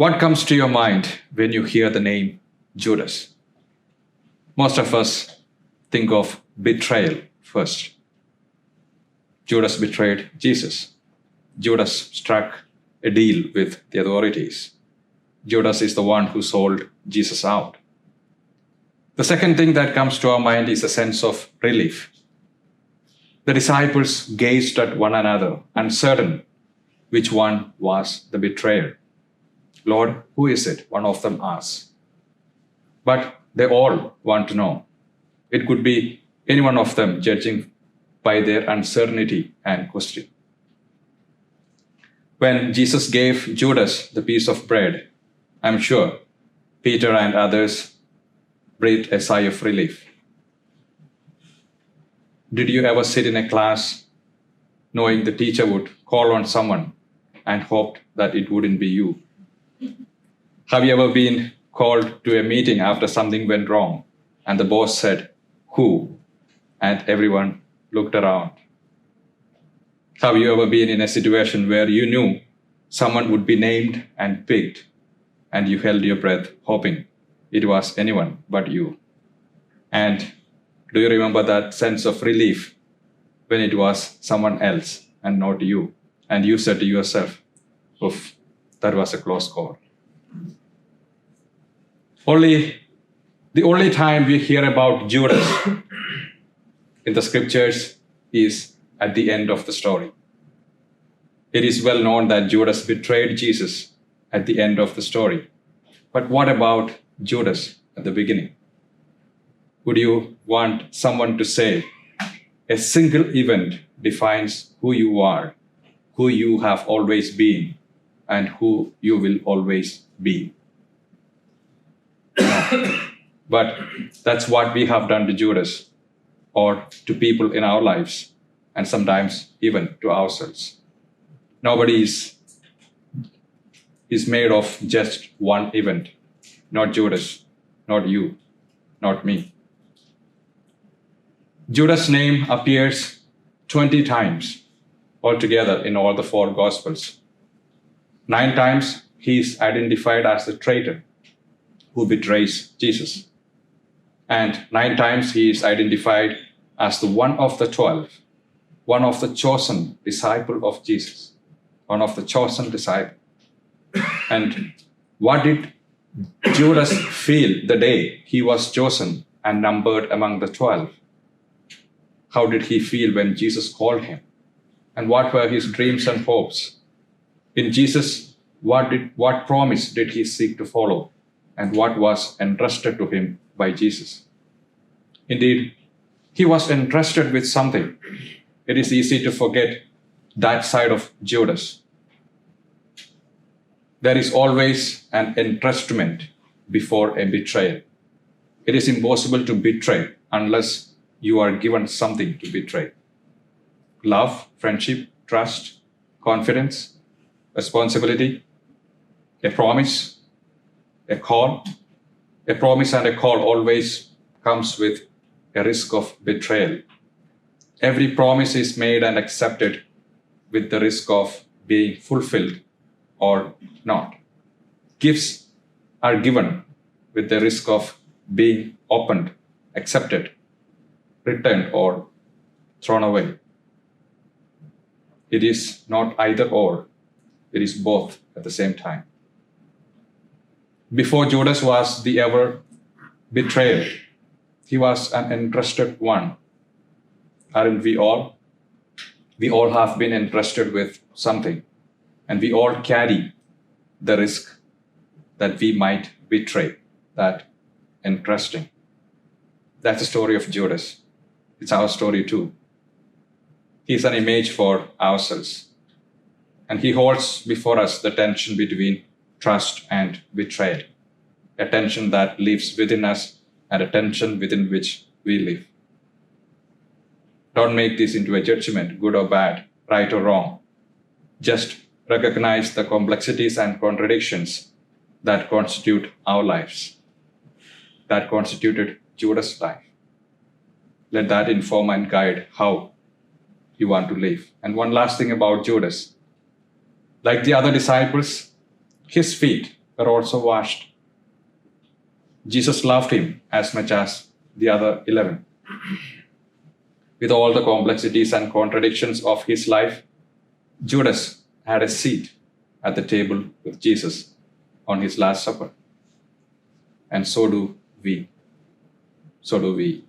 What comes to your mind when you hear the name Judas? Most of us think of betrayal first. Judas betrayed Jesus. Judas struck a deal with the authorities. Judas is the one who sold Jesus out. The second thing that comes to our mind is a sense of relief. The disciples gazed at one another, uncertain which one was the betrayer. Lord, who is it? One of them asked. But they all want to know. It could be any one of them, judging by their uncertainty and question. When Jesus gave Judas the piece of bread, I'm sure Peter and others breathed a sigh of relief. Did you ever sit in a class knowing the teacher would call on someone and hoped that it wouldn't be you? Have you ever been called to a meeting after something went wrong and the boss said, "Who?" and everyone looked around? Have you ever been in a situation where you knew someone would be named and picked and you held your breath hoping it was anyone but you? And do you remember that sense of relief when it was someone else and not you? And you said to yourself, "Oof, that was a close call." The only time we hear about Judas in the scriptures is at the end of the story. It is well known that Judas betrayed Jesus at the end of the story. But what about Judas at the beginning? Would you want someone to say, a single event defines who you are, who you have always been, and who you will always be? But that's what we have done to Judas, or to people in our lives, and sometimes even to ourselves. Nobody is made of just one event. Not Judas, not you, not me. Judas' name appears 20 times altogether in all the 4 Gospels. 9 times he is identified as the traitor who betrays Jesus. And 9 times he is identified as the one of the 12, one of the chosen disciple of Jesus, one of the chosen disciples. And what did Judas feel the day he was chosen and numbered among the 12? How did he feel when Jesus called him? And what were his dreams and hopes? In Jesus, what promise did he seek to follow? And what was entrusted to him by Jesus? Indeed, he was entrusted with something. It is easy to forget that side of Judas. There is always an entrustment before a betrayal. It is impossible to betray unless you are given something to betray. Love, friendship, trust, confidence, responsibility, a promise, a call. A promise and a call always comes with a risk of betrayal. Every promise is made and accepted with the risk of being fulfilled or not. Gifts are given with the risk of being opened, accepted, returned, or thrown away. It is not either or, it is both at the same time. Before Judas was the ever betrayer, he was an entrusted one. Aren't we all? We all have been entrusted with something, and we all carry the risk that we might betray that entrusting. That's the story of Judas. It's our story too. He's an image for ourselves, and he holds before us the tension between trust and betrayal, a tension that lives within us and a tension within which we live. Don't make this into a judgment, good or bad, right or wrong. Just recognize the complexities and contradictions that constitute our lives, that constituted Judas' life. Let that inform and guide how you want to live. And one last thing about Judas. Like the other disciples, his feet were also washed. Jesus loved him as much as the other 11. With all the complexities and contradictions of his life, Judas had a seat at the table with Jesus on his Last Supper. And so do we. So do we.